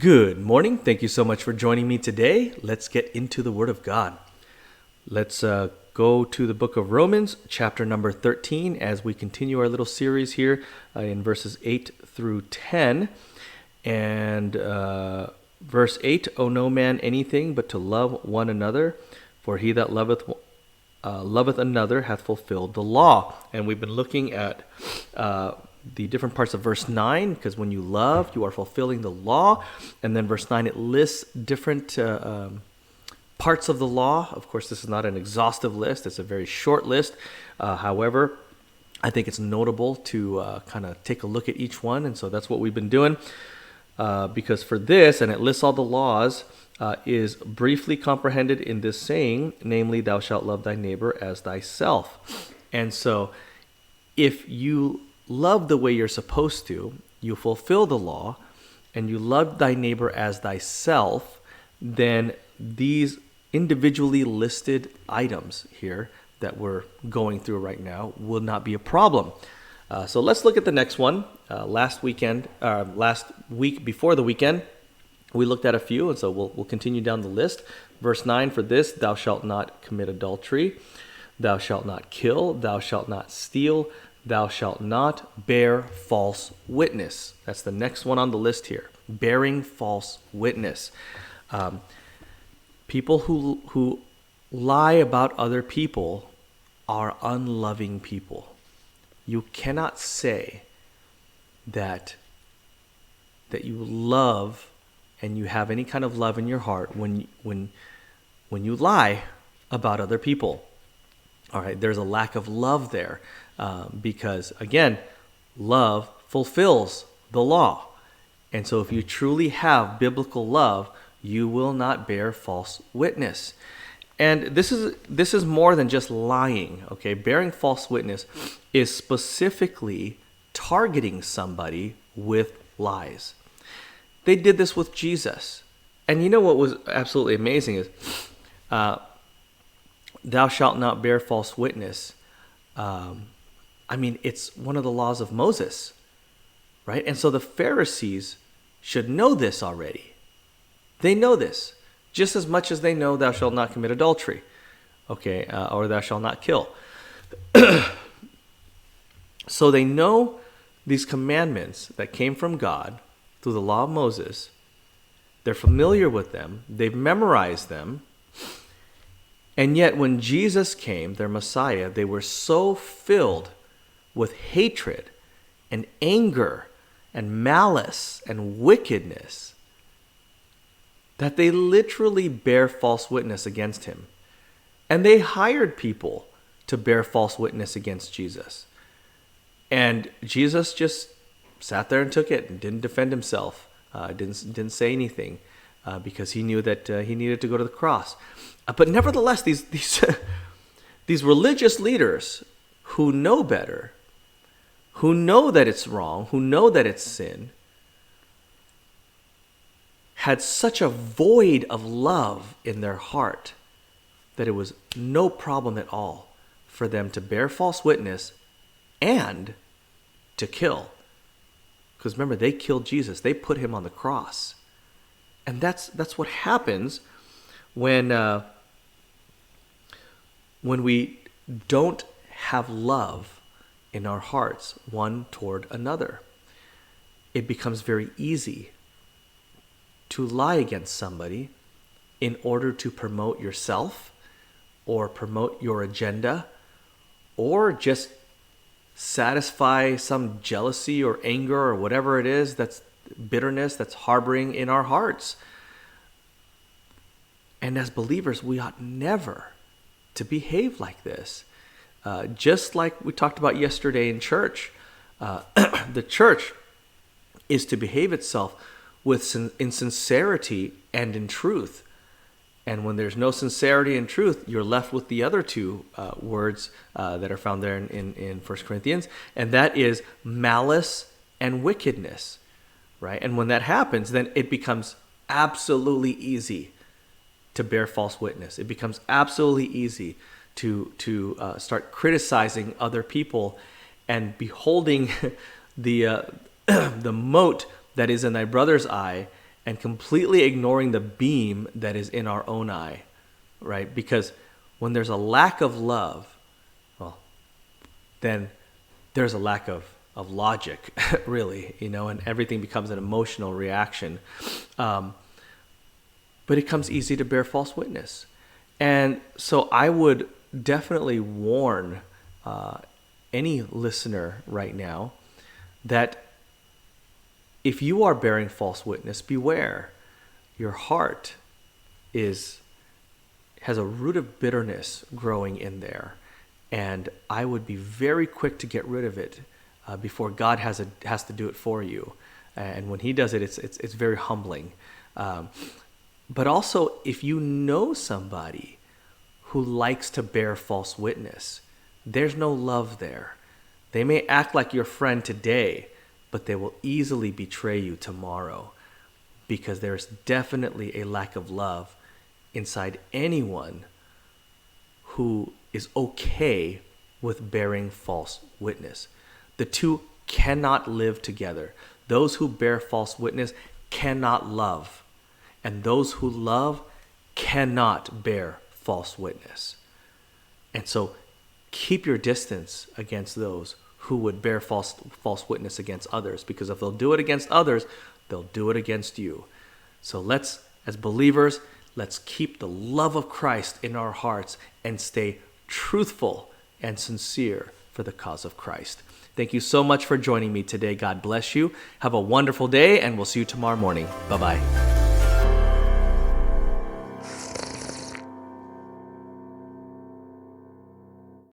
Good morning. Thank you so much for joining me today. Let's get into the Word of God. Let's go to the book of Romans, chapter number 13, as we continue our little series here in verses 8 through 10. And verse 8, owe no man anything but to love one another, for he that loveth another hath fulfilled the law. And we've been looking at the different parts of verse 9, because when you love, you are fulfilling the law. And then verse 9, it lists different parts of the law. Of course, this is not an exhaustive list. It's a very short list. However, I think it's notable to kind of take a look at each one. And so that's what we've been doing. Because for this, and it lists all the laws, is briefly comprehended in this saying, namely, thou shalt love thy neighbor as thyself. And so if you love the way you're supposed to, you fulfill the law, and you love thy neighbor as thyself, then these individually listed items here that we're going through right now will not be a problem. So let's look at the next one. Last week before the weekend, we looked at a few, and so we'll continue down the list. Verse 9, for this, thou shalt not commit adultery, thou shalt not kill, thou shalt not steal, thou shalt not bear false witness. That's the next one on the list here, bearing false witness. People who lie about other people are unloving people. You cannot say that you love and you have any kind of love in your heart when you lie about other people. All right, there's a lack of love there because, again, love fulfills the law. And so if you truly have biblical love, you will not bear false witness. And this is more than just lying, okay? Bearing false witness is specifically targeting somebody with lies. They did this with Jesus. And you know what was absolutely amazing is, thou shalt not bear false witness. It's one of the laws of Moses, right? And so the Pharisees should know this already. They know this just as much as they know thou shalt not commit adultery, okay, or thou shalt not kill. So they know these commandments that came from God through the law of Moses. They're familiar with them. They've memorized them. And yet when Jesus came, their Messiah, they were so filled with hatred and anger and malice and wickedness that they literally bear false witness against him. And they hired people to bear false witness against Jesus. And Jesus just sat there and took it and didn't defend himself, didn't say anything because he knew that he needed to go to the cross. But nevertheless, these religious leaders who know better, who know that it's wrong, who know that it's sin, had such a void of love in their heart that it was no problem at all for them to bear false witness and to kill. Because remember, they killed Jesus. They put him on the cross. And that's what happens when we don't have love in our hearts one toward another. It becomes very easy to lie against somebody in order to promote yourself or promote your agenda or just satisfy some jealousy or anger or whatever it is that's bitterness that's harboring in our hearts. And as believers, we ought never to behave like this. Just like we talked about yesterday in church, the church is to behave itself in sincerity and in truth. And when there's no sincerity and truth, you're left with the other two words that are found there in 1 Corinthians, and that is malice and wickedness, right? And when that happens, then it becomes absolutely easy to bear false witness. It becomes absolutely easy to start criticizing other people and beholding the mote that is in thy brother's eye and completely ignoring the beam that is in our own eye, right? Because when there's a lack of love, well, then there's a lack of logic, really, and everything becomes an emotional reaction. But it comes easy to bear false witness. And so I would definitely warn any listener right now that if you are bearing false witness, beware. Your heart has a root of bitterness growing in there. And I would be very quick to get rid of it before God has to do it for you. And when he does it, it's very humbling. But also, if you know somebody who likes to bear false witness, there's no love there. They may act like your friend today, but they will easily betray you tomorrow, because there's definitely a lack of love inside anyone who is okay with bearing false witness. The two cannot live together. Those who bear false witness cannot love, and those who love cannot bear false witness. And so keep your distance against those who would bear false witness against others, because if they'll do it against others, they'll do it against you. So let's, as believers, let's keep the love of Christ in our hearts and stay truthful and sincere for the cause of Christ. Thank you so much for joining me today. God bless you. Have a wonderful day, and we'll see you tomorrow morning. Bye-bye.